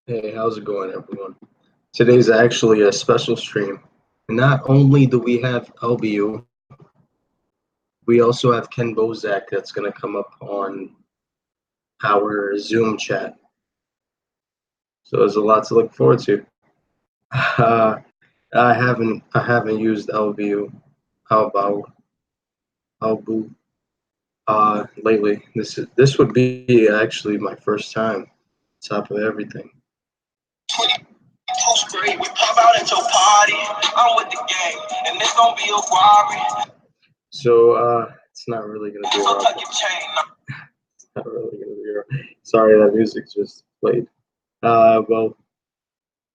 Hey, how's it going, everyone? Today's actually a special stream. And not only do we have LBU, we also have Ken Bozak that's going to come up on our Zoom chat. So there's a lot to look forward to. I haven't used LBU, Albu, lately. This would be actually my first time. Top of everything. We pop out at your party. I'm with the gang, and this gonna be a robbery. So it's not really gonna be a robbery. It's not really gonna be a robbery. Sorry, that music just played. Well,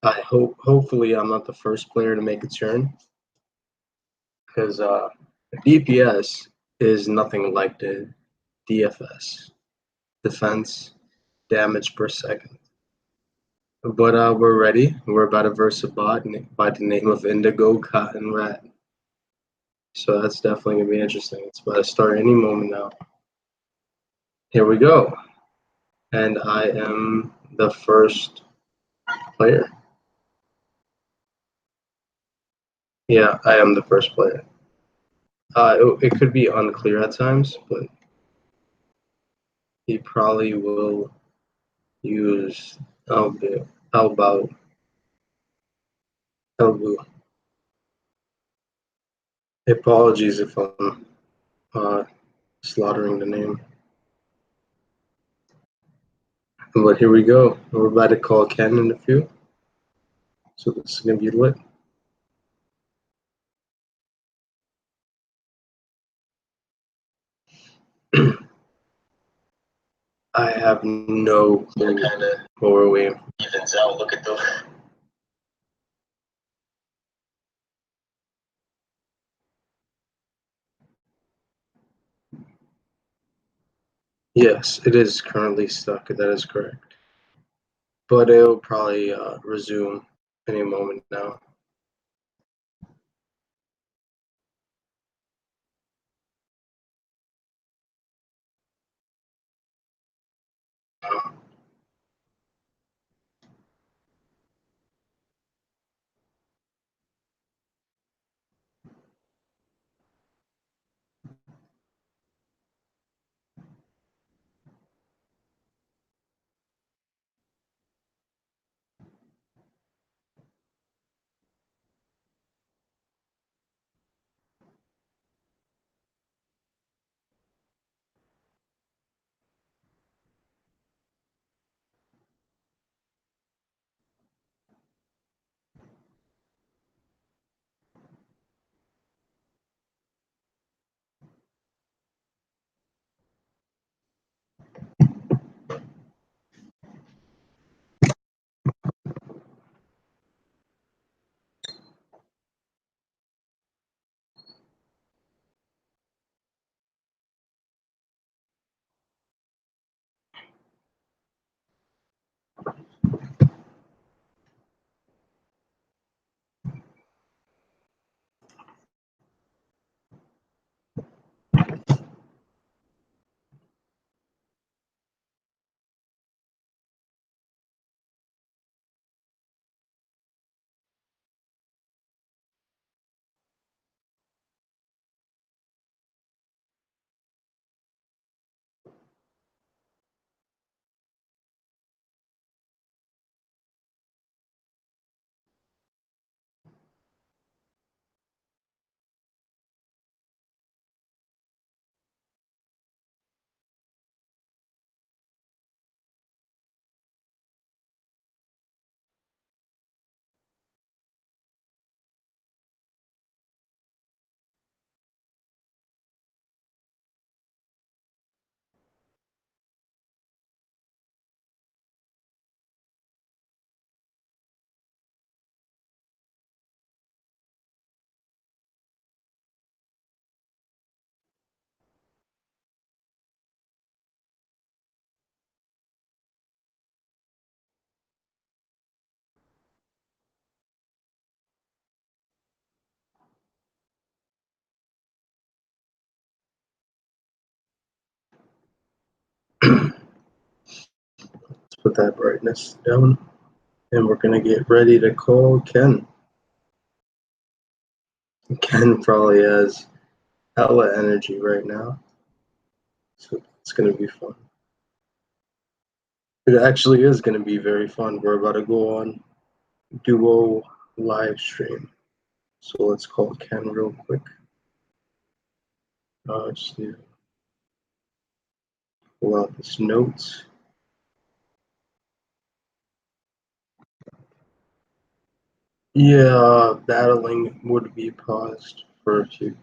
hopefully I'm not the first player to make a turn, because DPS is nothing like the DFS, defense damage per second. But we're ready. We're about to verse a bot by the name of Indigo Cotton Rat. So that's definitely gonna be interesting. It's about to start any moment now. Here we go. And I am the first player. Yeah, I am the first player. It could be unclear at times, but he probably will use Elbu. Apologies if I'm slaughtering the name. But here we go. We're about to call Ken in a few. So this is gonna be lit. I have no clue what we're waiting for. Evens out. Look at the. Yes, it is currently stuck. That is correct. But it'll probably resume any moment now. Let's put that brightness down. And we're gonna get ready to call Ken. Ken probably has hella energy right now, so it's gonna be fun. It actually is gonna be very fun. We're about to go on duo live stream, so let's call Ken real quick. Just need to pull out his notes. Yeah, battling would be paused for a few.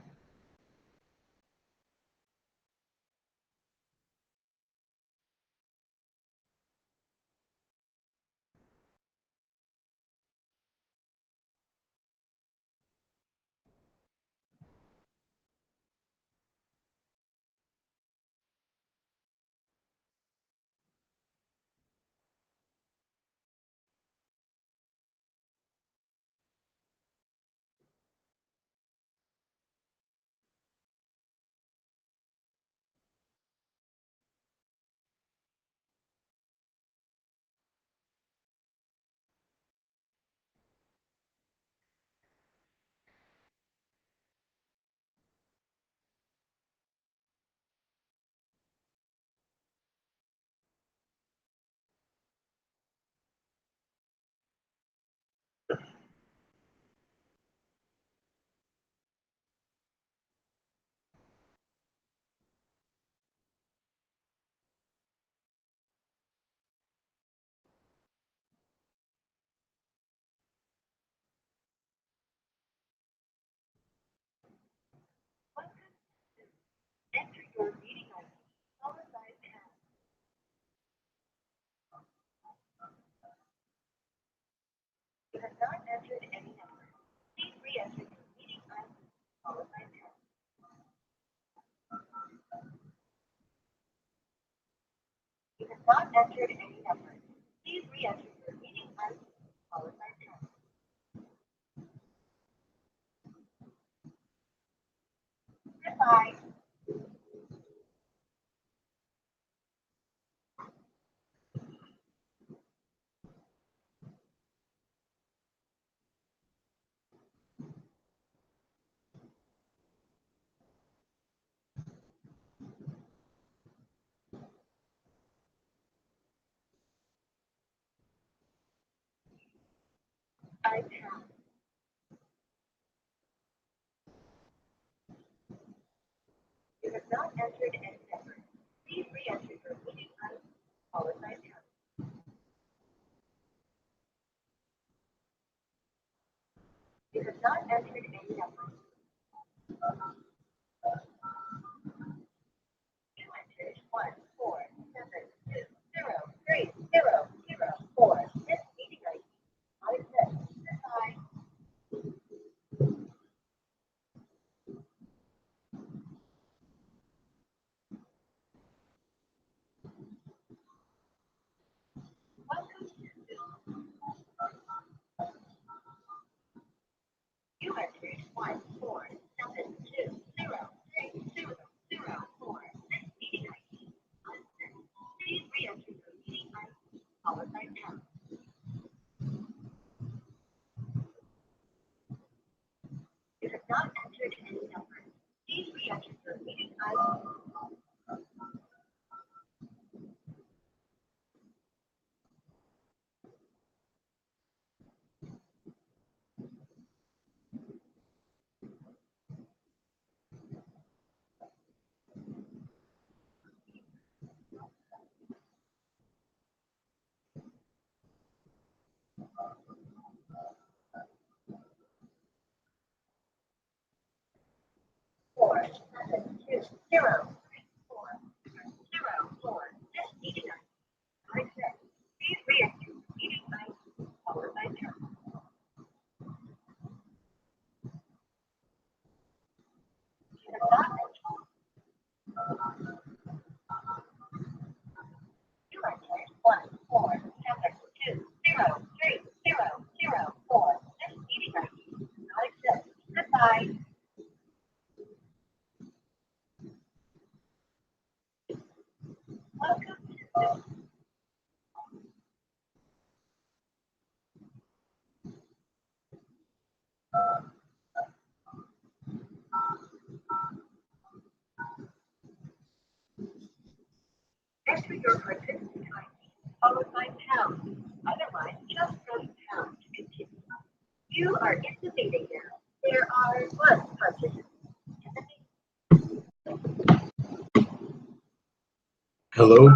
Hello?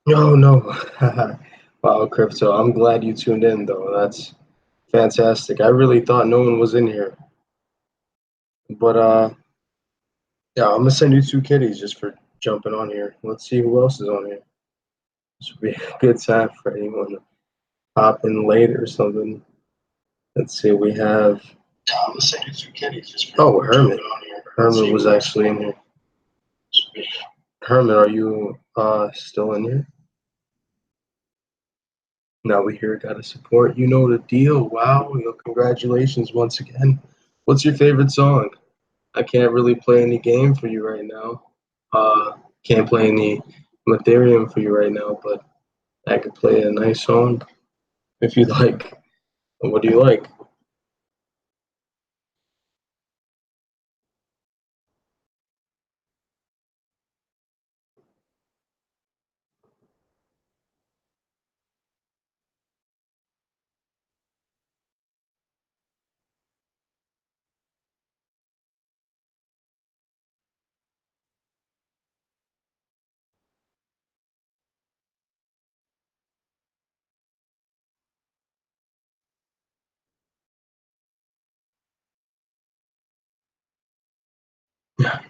No, no. Wow, Crypto. I'm glad you tuned in, though. That's fantastic. I really thought no one was in here. But, yeah, I'm gonna send you two kitties just for jumping on here. Let's see who else is on here. This would be a good time for anyone to hop in late or something. Let's see, we have. Yeah, I'm gonna send you two kitties just for Hermit. On here. Hermit was actually in here. Hermit, are you still in here? Now we here gotta support. You know the deal. Wow, congratulations once again. What's your favorite song? I can't really play any game for you right now. Can't play any Mythereum for you right now, but I could play a nice song if you like. What do you like?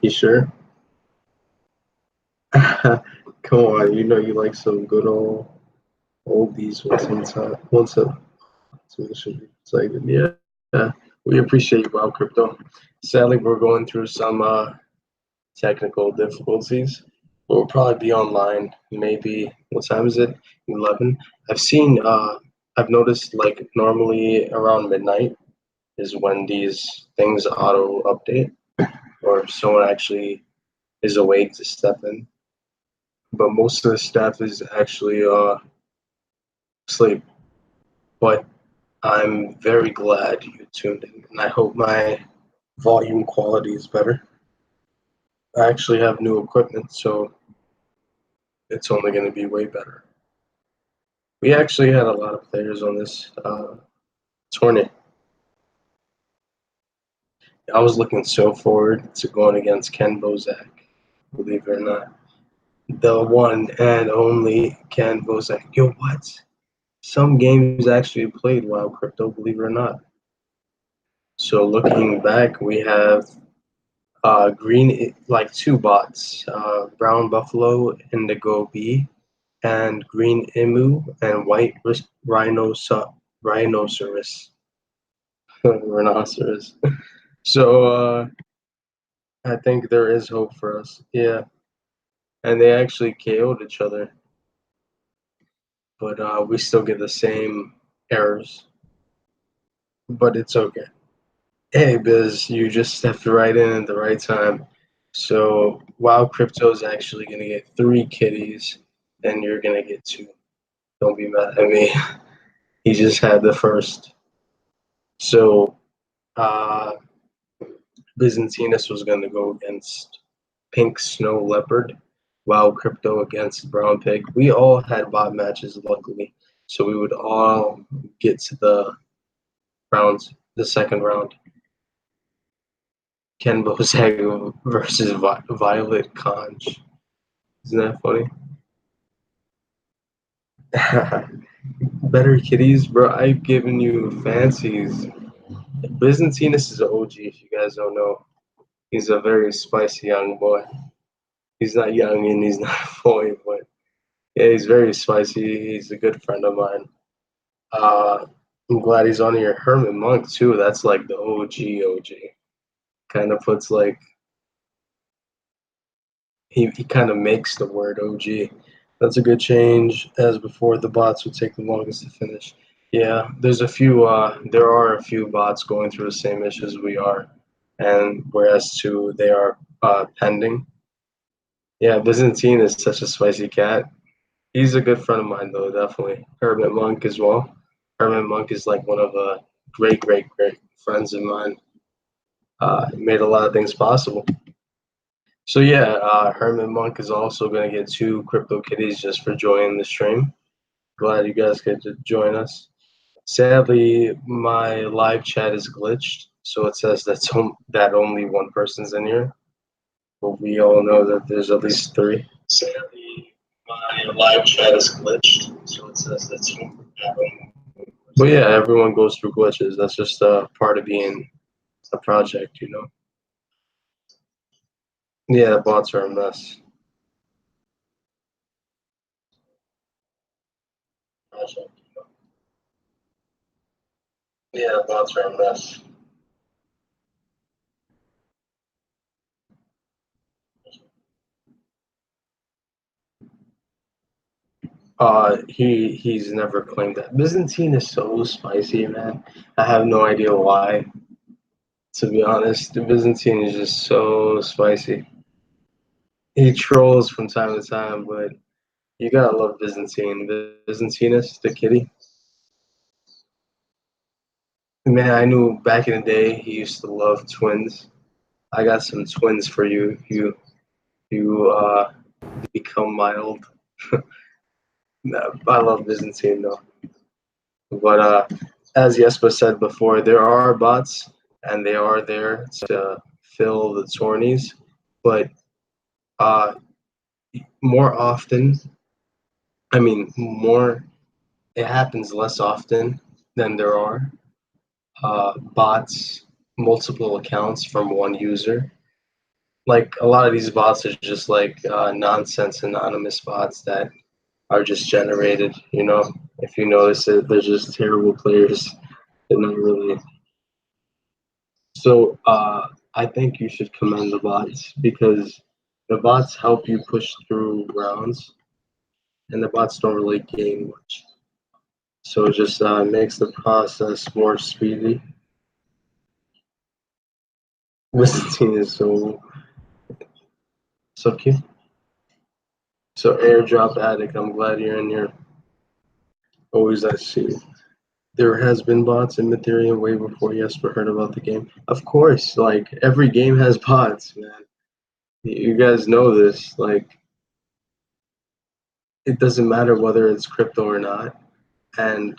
You sure? Come on, you know you like some good old oldies once inside. Once a so it should be excited. Yeah, yeah. We appreciate you, Bob Crypto. Sadly, we're going through some technical difficulties. We'll probably be online. Maybe what time is it? 11. I've seen. I've noticed like normally around midnight is when these things auto update, or someone actually is awake to step in. But most of the staff is actually asleep. But I'm very glad you tuned in, and I hope my volume quality is better. I actually have new equipment, so it's only going to be way better. We actually had a lot of players on this tournament. I was looking so forward to going against Ken Bozak, believe it or not. The one and only Ken Bozak. Yo, what? Some games actually played while crypto, believe it or not. So looking back, we have green, like two bots, brown buffalo, indigo bee, and green emu, and white rhinoceros. Rhinoceros. So I think there is hope for us. Yeah, and they actually KO'd each other, but we still get the same errors. But it's okay. Hey, Biz, you just stepped right in at the right time. So while crypto is actually gonna get three kitties, then you're gonna get two. Don't be mad at me. He just had the first. So uh, Byzantinus was gonna go against Pink Snow Leopard, while crypto against Brown Pig. We all had bot matches, luckily, so we would all get to the rounds, the second round. Ken Bozego versus Violet Conch. Isn't that funny? Better kitties, bro. I've given you fancies. Byzantinus is an OG, if you guys don't know. He's a very spicy young boy. He's not young and he's not a boy, but Yeah, he's very spicy. He's a good friend of mine. Uh, I'm glad he's on here. Herman Monk too. That's like the OG OG. Kind of puts like he kind of makes the word OG. That's a good change. As before, the bots would take the longest to finish. Yeah, there's a few. There are a few bots going through the same issues we are, and whereas two they are pending. Yeah, Byzantine is such a spicy cat. He's a good friend of mine though, definitely. Hermit Monk as well. Hermit Monk is like one of a great friends of mine. He made a lot of things possible. So yeah, Herman Monk is also gonna get two crypto kitties just for joining the stream. Glad you guys get to join us. Sadly, my live chat is glitched, so it says that only one person's in here. But we all know that there's at least three. Sadly, my live chat is glitched, so it says that only. But yeah, everyone goes through glitches. That's just part of being a project, you know. Yeah, the bots are a mess. Project. Yeah, the bots are a mess. He's never claimed that. Byzantine is so spicy, man. I have no idea why. To be honest, the Byzantine is just so spicy. He trolls from time to time, but you gotta love Byzantine. The Byzantinus, the kitty. Man, I knew back in the day he used to love twins. I got some twins for you. You become mild. No, I love Byzantine though. But as Jesper said before, there are bots and they are there to fill the tourneys, but uh, more often, I mean, more, it happens less often than there are bots, multiple accounts from one user. Like a lot of these bots are just like nonsense anonymous bots that are just generated, you know. If you notice it, they're just terrible players. They're not really. So I think you should commend the bots because the bots help you push through rounds, and the bots don't really gain much. So it just makes the process more speedy. Byzantine is so cute. So airdrop addict, I'm glad you're in here. Always I see. There has been bots in Mythereum way before Jesper heard about the game. Of course, like every game has bots, man. You guys know this. Like it doesn't matter whether it's crypto or not, and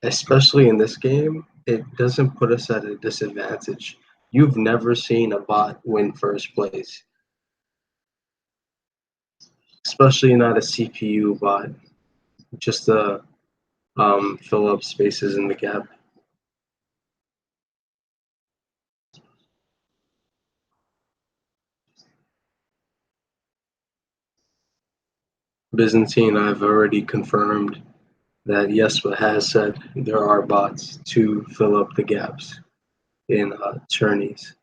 especially in this game, it doesn't put us at a disadvantage. You've never seen a bot win first place, especially not a CPU bot, just to fill up spaces in the gap. Byzantine, I've already confirmed that Yeswa has said there are bots to fill up the gaps in tourneys.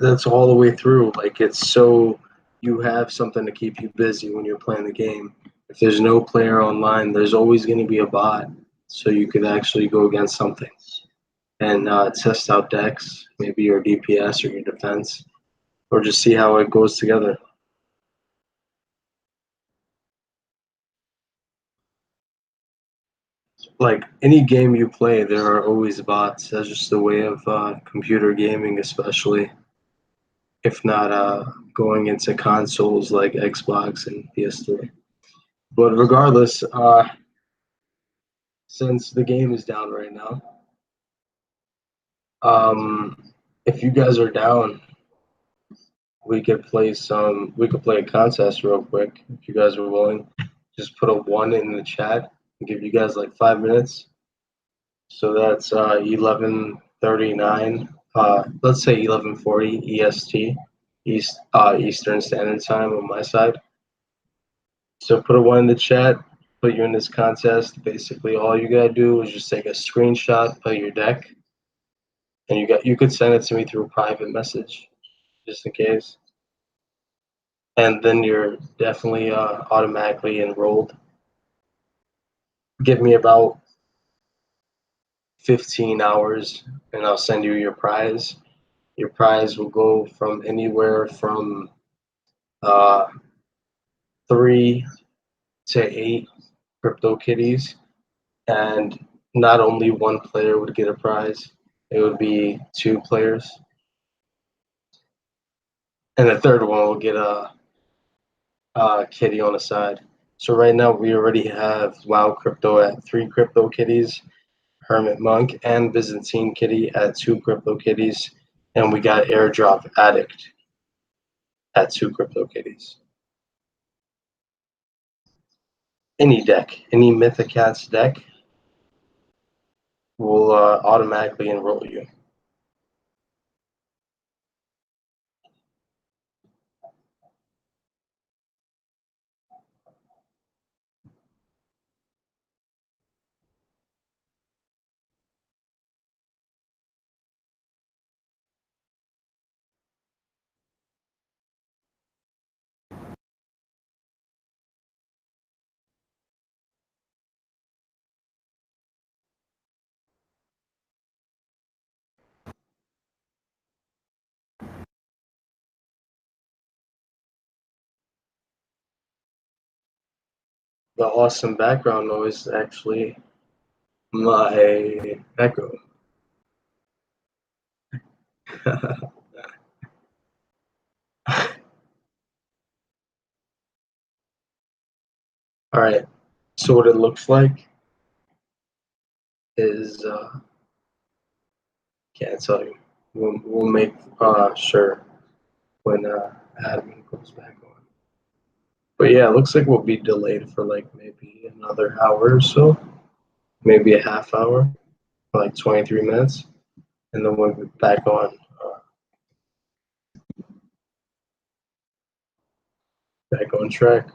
That's all the way through. Like it's so you have something to keep you busy when you're playing the game. If there's no player online, there's always going to be a bot, so you could actually go against something and test out decks, maybe your DPS or your defense, or just see how it goes together. Like any game you play, there are always bots. That's just the way of computer gaming, especially if not going into consoles like Xbox and PS3. But regardless, since the game is down right now, if you guys are down, we could play some. We could play a contest real quick if you guys are willing. Just put a one in the chat and give you guys like 5 minutes. So that's 11:39. Let's say 11:40 EST, Eastern Standard Time on my side. So put a one in the chat. Put you in this contest. Basically, all you gotta do is just take a screenshot of your deck, and you could send it to me through a private message, just in case. And then you're definitely automatically enrolled. Give me about 15 hours, and I'll send you your prize. Your prize will go from anywhere from uh, 3 to 8 crypto kitties, and not only one player would get a prize; it would be 2 players, and the third one will get a kitty on the side. So right now we already have WoW Crypto at 3 crypto kitties, Hermit Monk and Byzantine Kitty at 2 crypto kitties, and we got Airdrop Addict at 2 crypto kitties. Any deck, any Mythicat's deck will automatically enroll you. The awesome background noise is actually my echo. All right. So what it looks like is can't tell you. We'll make sure when admin goes back on. But yeah, it looks like we'll be delayed for like maybe another hour or so, maybe a half hour, like 23 minutes, and then we'll be back on track.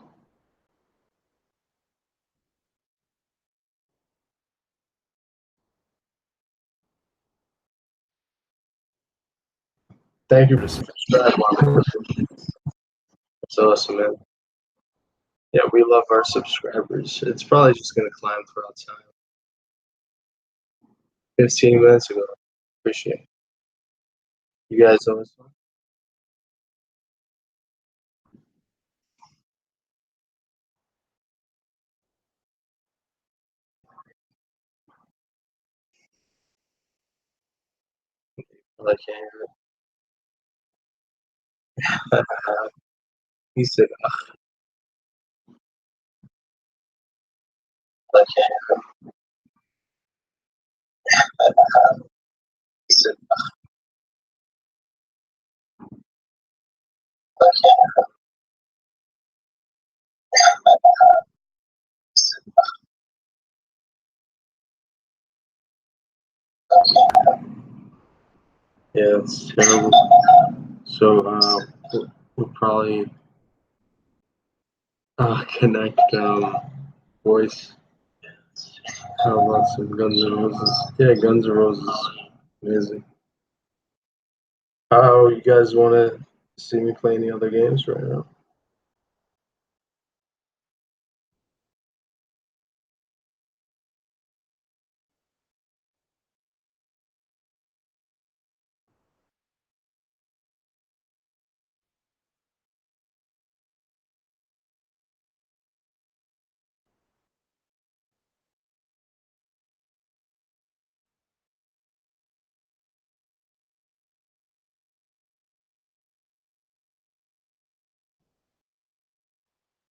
Thank you for subscribing. That's awesome, man. Yeah, we love our subscribers. It's probably just gonna climb throughout time. 15 minutes ago. Appreciate it. You guys always fun? I can't hear it. He said, I can't. He said, yeah, it's terrible. So we'll probably connect voice. How about some Guns N' Roses? Yeah, Guns N' Roses. Amazing. How you guys want to see me play any other games right now?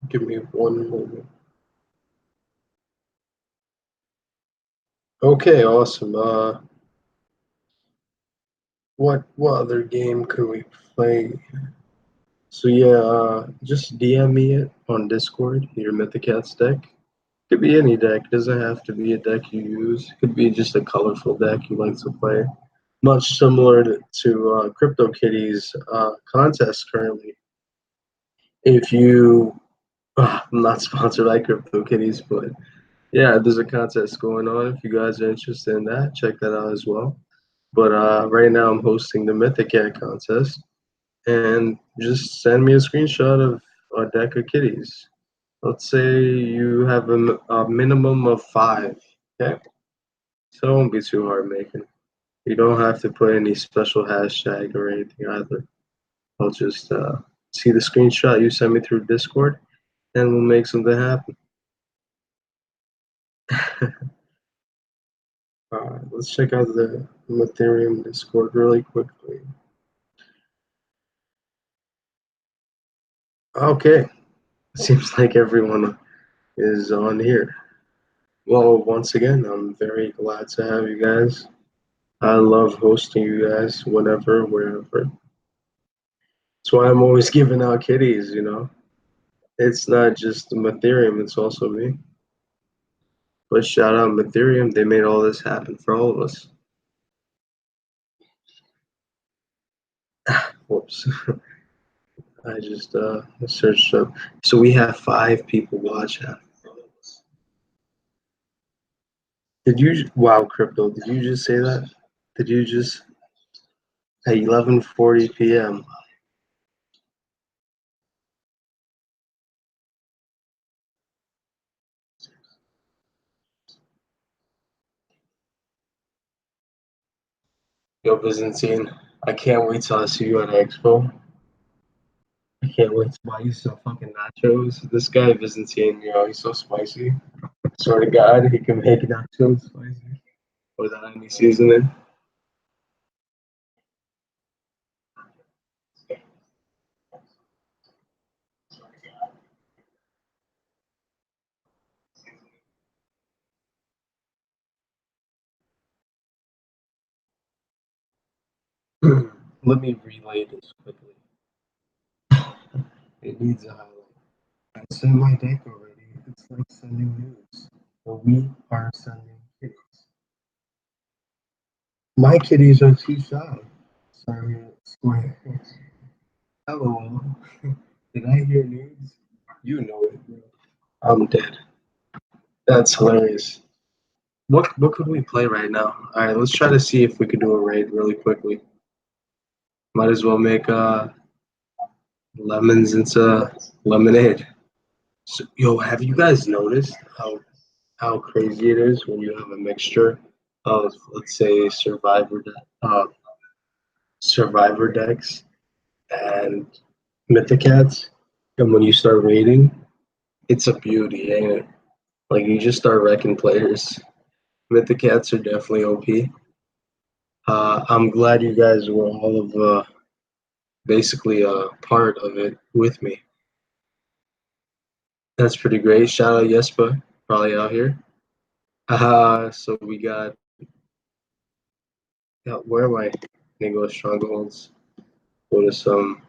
Give me one moment. Okay, awesome. What other game could we play? So yeah, just DM me it on Discord, your Mythicats deck, Could be any deck. It doesn't have to be a deck you use. It could be just a colorful deck you like to play. Much similar to CryptoKitties contest currently. If you, I'm not sponsored by CryptoKitties, but yeah, there's a contest going on. If you guys are interested in that, check that out as well. But right now, I'm hosting the Mythicat contest, and just send me a screenshot of a deck of kitties. Let's say you have a minimum of 5. Okay, so it won't be too hard making. You don't have to put any special hashtag or anything either. I'll just see the screenshot you send me through Discord, and we'll make something happen. Alright, let's check out the Mythereum Discord really quickly. Okay, seems like everyone is on here. Well, once again, I'm very glad to have you guys. I love hosting you guys whenever, wherever. That's why I'm always giving out kitties, you know. It's not just Mythereum, it's also me. But shout out Mythereum, they made all this happen for all of us. Whoops. I just searched up. So we have 5 people watching. Did you, wow, Crypto, did you just say that? Did you just, at 11:40 p.m.? Yo, Byzantine, I can't wait till I see you at Expo. I can't wait to buy you some fucking nachos. This guy, Byzantine, you know, he's so spicy. Swear to God, he can make nachos spicy without any seasoning. Let me relay this quickly. It needs a highlight. I sent my deck already. It's like sending news. But we are sending kitties. My kitties are too shy. Sorry, square. Hello. Did I hear news? You know it, bro. I'm dead. That's hilarious. What could we play right now? All right, let's try to see if we could do a raid really quickly. Might as well make lemons into lemonade. So, yo, have you guys noticed how crazy it is when you have a mixture of, let's say, survivor decks and mythicats, and when you start raiding, it's a beauty, ain't it? Like you just start wrecking players. Mythicats are definitely OP. I'm glad you guys were all of basically a part of it with me. That's pretty great. Shout out Yespa, probably out here. So we got, yeah, where am I? Gonna go to strongholds. Go to some.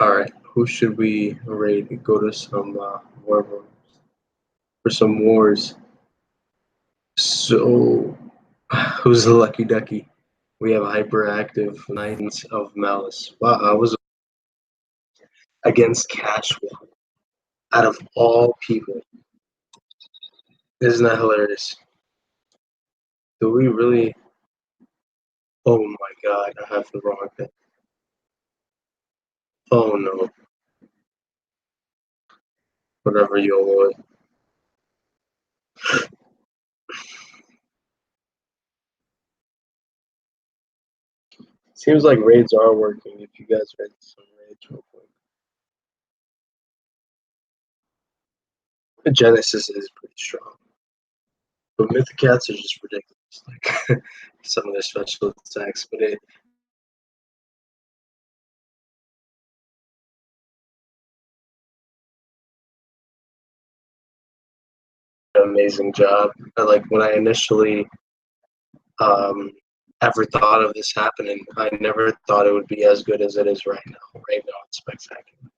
All right, who should we raid? Go to some war rooms for some wars. So, who's the lucky ducky? We have hyperactive Knights of Malice. Wow, I was against Cashwell. Out of all people, isn't that hilarious? Do we really? Oh my God, I have the wrong thing. Oh no, whatever you want. Seems like raids are working. If you guys read some raids real quick, the Genesis is pretty strong, but Mythicats are just ridiculous. Like some of their special attacks, but it an amazing job. Like when I initially um, ever thought of this happening, I never thought it would be as good as it is right now. Right now, it's spectacular.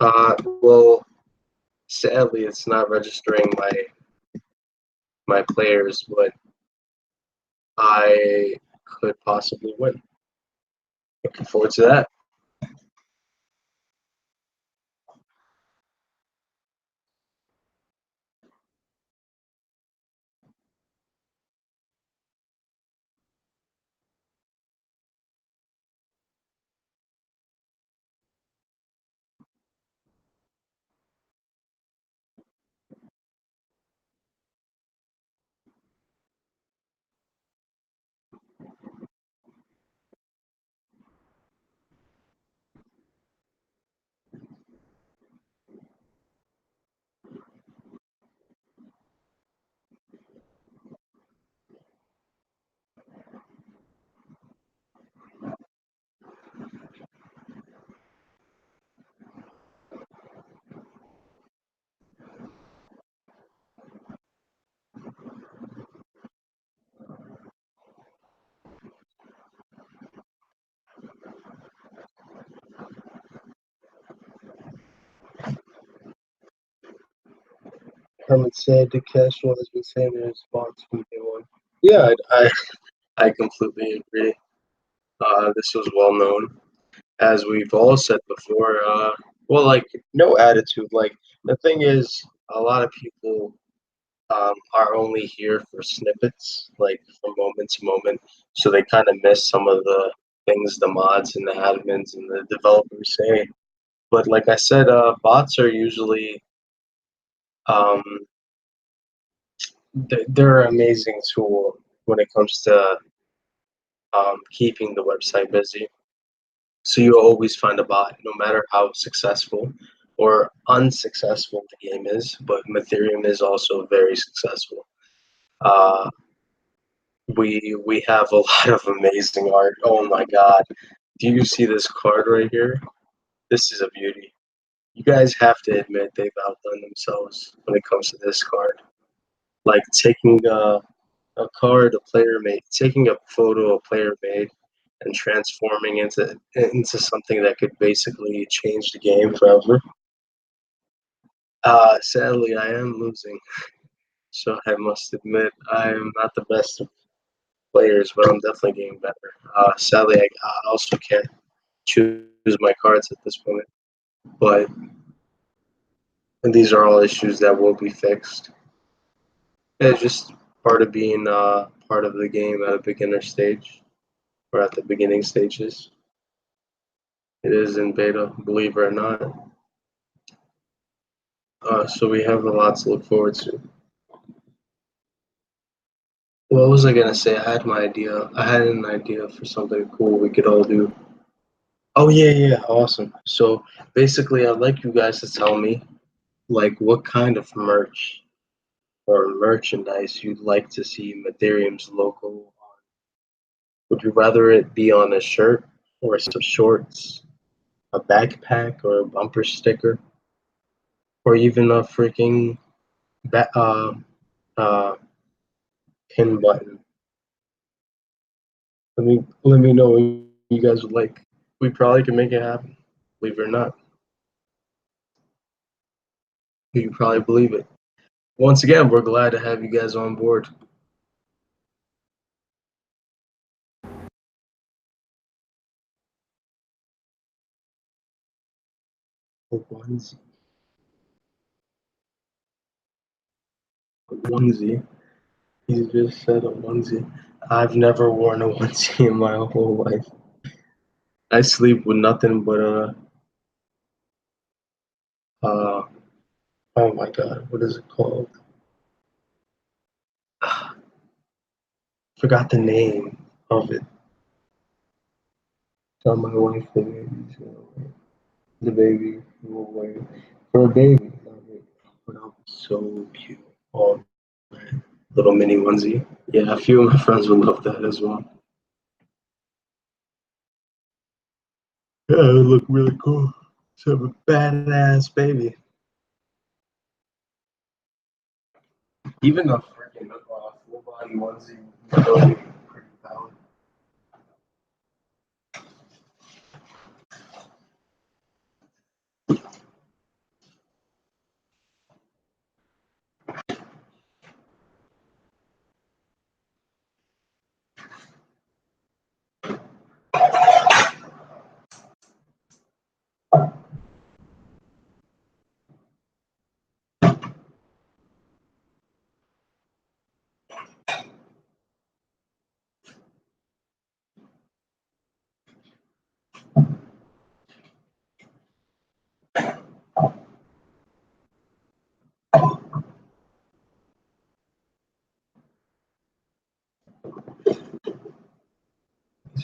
Well, sadly, it's not registering my players, but I could possibly win. Looking forward to that. Herman said the Castro has been saying in response from day one. Yeah, I completely agree. This was well known, as we've all said before. Well, like no attitude. Like the thing is, a lot of people are only here for snippets, like from moment to moment. So they kind of miss some of the things the mods and the admins and the developers say. But like I said, bots are usually um, they're an amazing tool when it comes to keeping the website busy. So you'll always find a bot, no matter how successful or unsuccessful the game is. But Mythereum is also very successful. Uh, we have a lot of amazing art. Oh my god. Do you see this card right here? This is a beauty. You guys have to admit they've outdone themselves when it comes to this card. Like taking a card a player made, taking a photo a player made, and transforming into something that could basically change the game forever. Sadly, I am losing, so I must admit I am not the best of players, but I'm definitely getting better. Sadly, I also can't choose my cards at this point, but these are all issues that will be fixed. It's just part of being part of the game at a beginner stage or at the beginning stages. It is in beta, believe it or not. So we have a lot to look forward to. What was I gonna say? I had my idea. I had an idea for something cool we could all do. Oh yeah, yeah, awesome. So basically, I'd like you guys to tell me like what kind of merch or merchandise you'd like to see Mytherium's logo on. Would you rather it be on a shirt or some shorts, a backpack or a bumper sticker, or even a freaking ba- uh, uh, pin button? Let me know what you guys would like. We probably can make it happen. Believe it or not, you can probably believe it. Once again, we're glad to have you guys on board. A onesie, a onesie. He just said a onesie. I've never worn a onesie in my whole life. I sleep with nothing but uh oh my god, what is it called? Forgot the name of it. Tell my wife the baby's the baby will wait for a baby. But I'm so cute. Oh man. Little mini onesie. Yeah, a few of my friends would love that as well. Yeah, it would look really cool. So have a badass baby. Even a freaking full body onesie would still be pretty valid.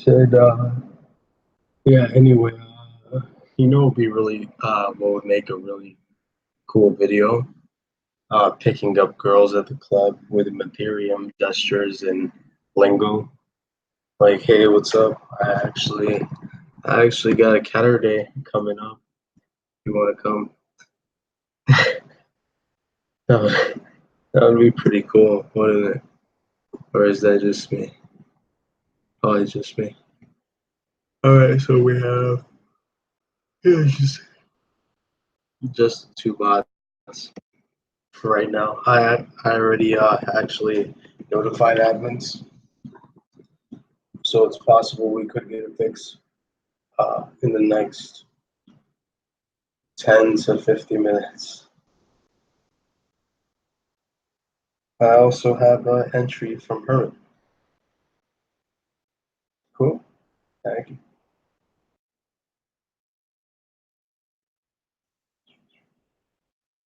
said, yeah, anyway, it'd be really, what would make a really cool video? Picking up girls at the club with Mythereum gestures and lingo. Like, hey, what's up? I actually got a Katurday coming up. You want to come? That would, that would be pretty cool, wouldn't it? Or is that just me? Probably just me. All right, so we have yeah, just two bots for right now. I already actually notified admins, so it's possible we could get a fix in the next 10 to 50 minutes. I also have an entry from her. Cool. Thank you.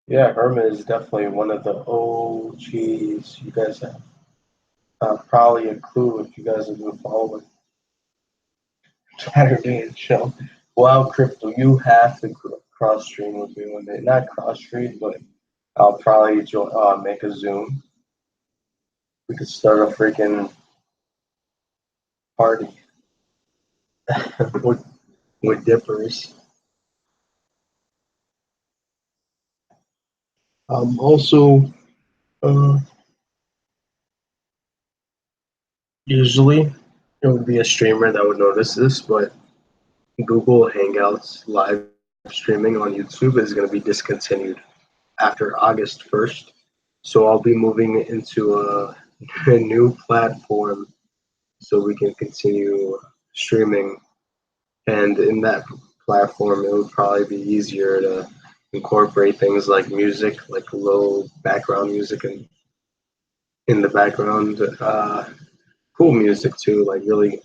Yeah, Herman is definitely one of the OGs. You guys have probably a clue if you guys have been following Saturday and show. Wow, Crypto, you have to cross stream with me one day. Not cross stream, but I'll probably make a Zoom. We could start a freaking party with, with dippers. Also, uh, usually it would be a streamer that would notice this, but Google Hangouts live streaming on YouTube is going to be discontinued after August 1st. So I'll be moving into a new platform so we can continue streaming. And in that platform, it would probably be easier to incorporate things like music, like low background music and in the background, cool music too, like really,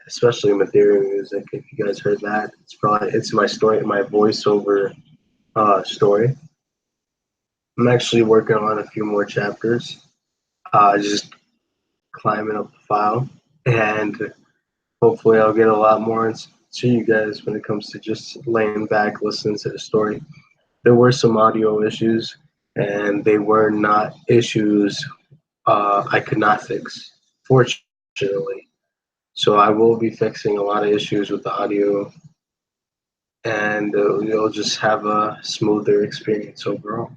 especially Mythereum music. If you guys heard that, it's my story, my voiceover story. I'm actually working on a few more chapters, just climbing up the file, and hopefully I'll get a lot more into you guys when it comes to just laying back, listening to the story. There were some audio issues, and they were not issues I could not fix, fortunately. So I will be fixing a lot of issues with the audio, and you'll just have a smoother experience overall.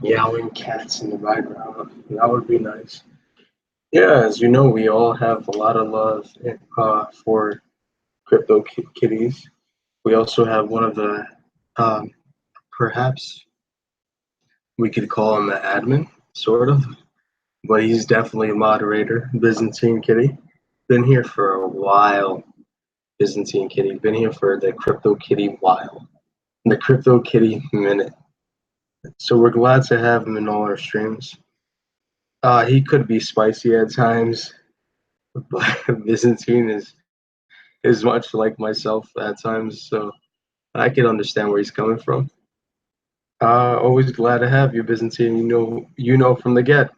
Yowling cats in the background, that would be nice. Yeah, as you know, we all have a lot of love for crypto kitties. We also have one of the, um, perhaps we could call him the admin, sort of, but he's definitely a moderator. Byzantine Kitty, been here for a while. Byzantine Kitty, been here for the Crypto Kitty while, the Crypto Kitty minute. So we're glad to have him in all our streams. He could be spicy at times, but Byzantine is much like myself at times, so I can understand where he's coming from. Always glad to have you, Byzantine. You know from the get.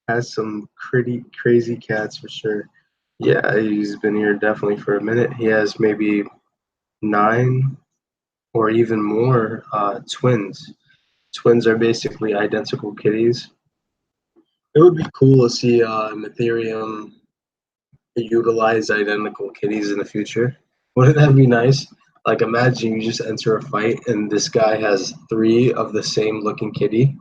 has some pretty crazy cats for sure. Yeah, he's been here definitely for a minute. He has maybe 9 or even more twins. Twins are basically identical kitties. It would be cool to see Mythereum utilize identical kitties in the future. Wouldn't that be nice? Like, imagine you just enter a fight and this guy has 3 of the same looking kitty.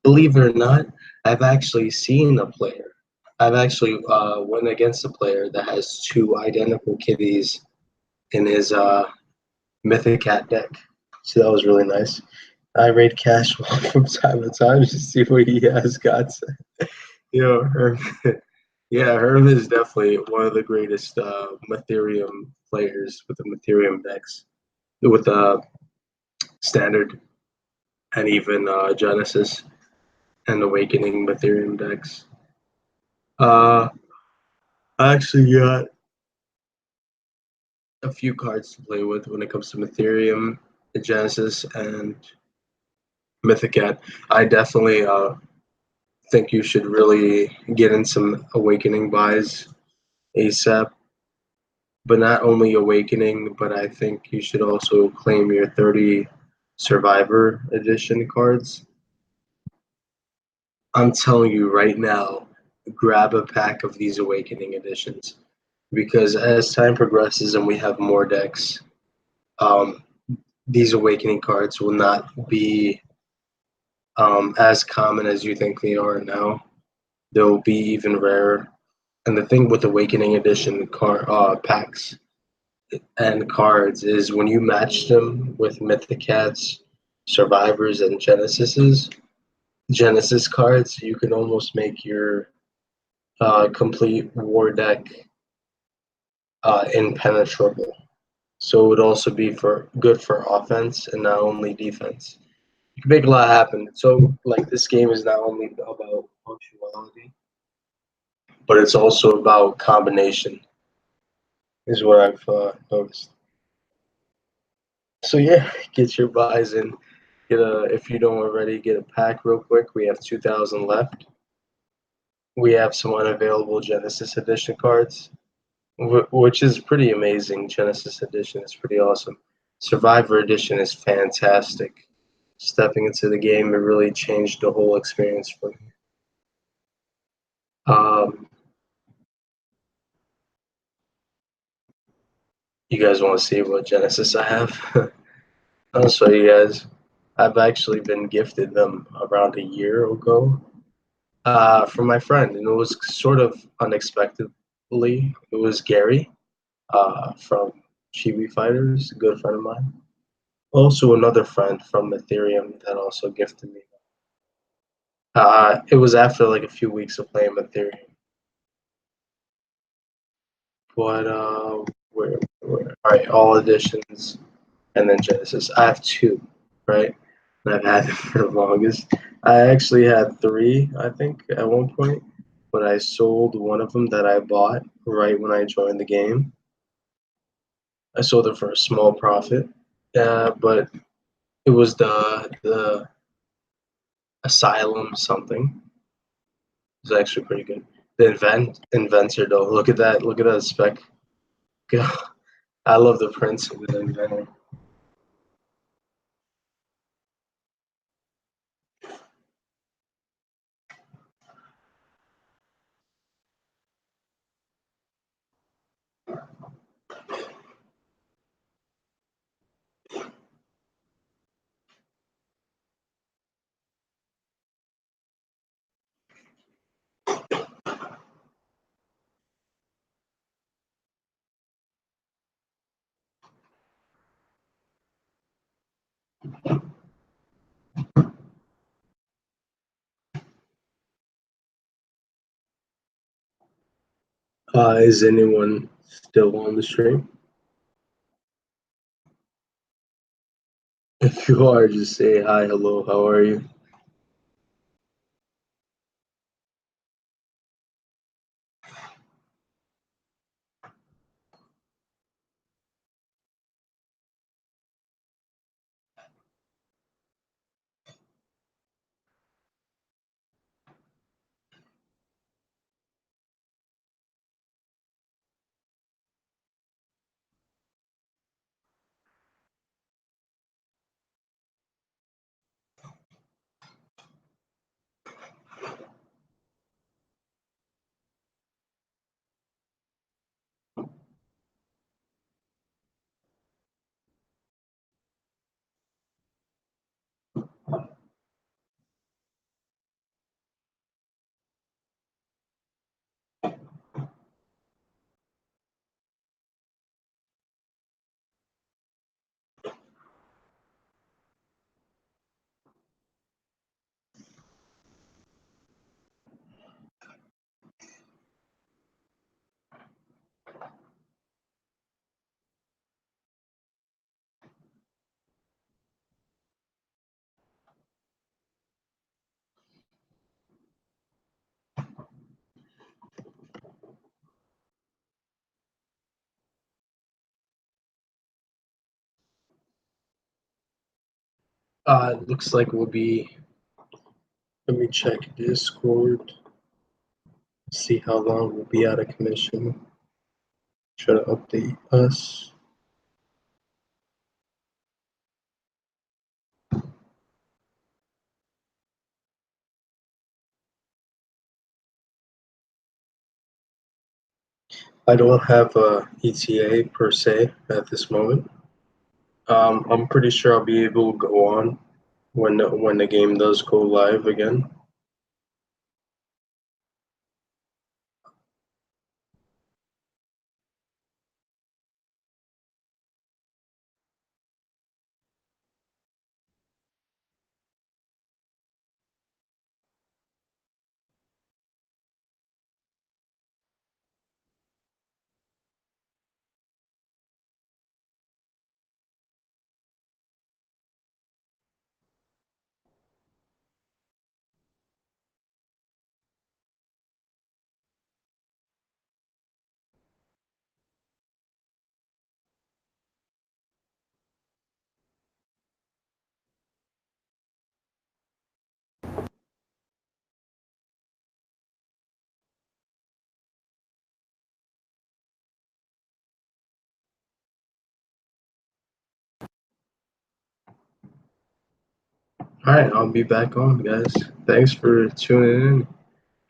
Believe it or not, I've actually seen a player. I've actually went against a player that has 2 identical kitties in his Mythicat deck. So that was really nice. I raid cash from time to time to see what he has got. You know, Herm, yeah, Herm is definitely one of the greatest Mytherium players with the Mytherium decks, with Standard and even Genesis and Awakening Mytherium decks. Uh, I actually got a few cards to play with when it comes to Mytherium, Genesis, and Mythicat. I definitely think you should really get in some Awakening buys ASAP. But not only Awakening, but I think you should also claim your 30 Survivor Edition cards. I'm telling you right now, grab a pack of these Awakening Editions because as time progresses and we have more decks, um, these Awakening cards will not be as common as you think they are now. They'll be even rarer. And the thing with Awakening Edition packs and cards is when you match them with Mythicats, Survivors, and Genesis cards, you can almost make your complete war deck impenetrable. So it would also be for good for offense and not only defense. You can make a lot happen. So like this game is not only about functionality, but it's also about combination. Is what I've noticed. So yeah, get your buys in. Get a if you don't already get a pack real quick. We have 2,000 left. We have some unavailable Genesis Edition cards, which is pretty amazing. Genesis Edition is pretty awesome. Survivor Edition is fantastic. Stepping into the game, it really changed the whole experience for me. Um, you guys want to see what Genesis I have? I'll show you guys. I've actually been gifted them around a year ago from my friend, and it was sort of unexpectedly. It was Gary from Chibi Fighters, a good friend of mine. Also, another friend from Mythereum that also gifted me. It was after like a few weeks of playing Mythereum. But all right, all editions and then Genesis. I have 2, right? And I've had them for the longest. I actually had 3, I think, at one point, but I sold one of them that I bought right when I joined the game. I sold it for a small profit, but it was the Asylum something. It was actually pretty good. The Inventor though, look at that spec. I love the prints of the Inventor. Is anyone still on the stream? If you are, just say hi, hello, how are you? It looks like we'll be. Let me check Discord. See how long we'll be out of commission. Try to update us. I don't have a ETA per se at this moment. I'm pretty sure I'll be able to go on when the game does go live again. All right, I'll be back on, guys. Thanks for tuning in.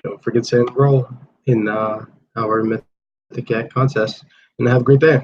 Don't forget to enroll in our Mythicat contest, and have a great day.